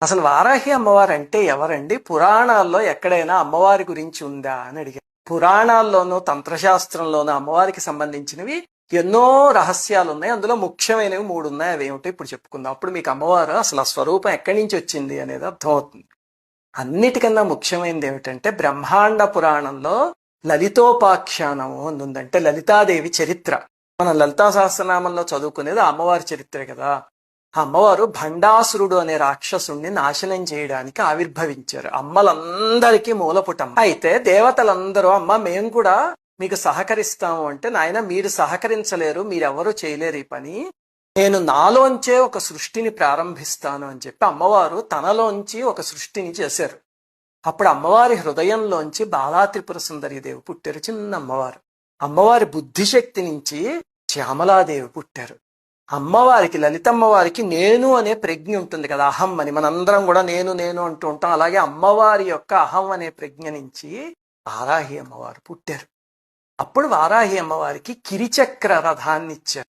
అసలు వారాహి అమ్మవారు అంటే ఎవరండి? పురాణాల్లో ఎక్కడైనా అమ్మవారి గురించి ఉందా అని అడిగారు. పురాణాల్లోనూ తంత్రశాస్త్రంలోనూ అమ్మవారికి సంబంధించినవి ఎన్నో రహస్యాలు ఉన్నాయి. అందులో ముఖ్యమైనవి 3 ఉన్నాయి. అవి ఏమిటో ఇప్పుడు చెప్పుకుందాం. అప్పుడు మీకు అమ్మవారు అసలు ఆ స్వరూపం ఎక్కడి నుంచి వచ్చింది అనేది అర్థమవుతుంది. అన్నిటికన్నా ముఖ్యమైనది ఏమిటంటే బ్రహ్మాండ పురాణంలో లలితోపాఖ్యానము అని ఉందంటే లలితాదేవి చరిత్ర. మనం లలితా సహస్రనామంలో చదువుకునేది అమ్మవారి చరిత్రే కదా. ఆ అమ్మవారు భండాసురుడు అనే రాక్షసుణ్ణి నాశనం చేయడానికి ఆవిర్భవించారు. అమ్మలందరికీ మూలపుటమ్మ. అయితే దేవతలందరూ అమ్మ మేము కూడా మీకు సహకరిస్తాము అంటే, నాయన మీరు సహకరించలేరు, మీరెవరూ చేయలేరు ఈ పని, నేను నాలోంచే ఒక సృష్టిని ప్రారంభిస్తాను అని చెప్పి అమ్మవారు తనలోంచి ఒక సృష్టిని చేశారు. అప్పుడు అమ్మవారి హృదయంలోంచి బాలా త్రిపుర సుందరీదేవి పుట్టారు, చిన్న అమ్మవారు. అమ్మవారి బుద్ధిశక్తి నుంచి శ్యామలాదేవి పుట్టారు. అమ్మవారికి, లలితమ్మవారికి నేను అనే ప్రజ్ఞ ఉంటుంది కదా, అహం అని. మనందరం కూడా నేను నేను అంటూ ఉంటాం. అలాగే అమ్మవారి యొక్క అహం అనే ప్రజ్ఞ నుంచి వారాహి అమ్మవారు పుట్టారు. అప్పుడు వారాహి అమ్మవారికి కిరిచక్ర రథాన్ని ఇచ్చారు.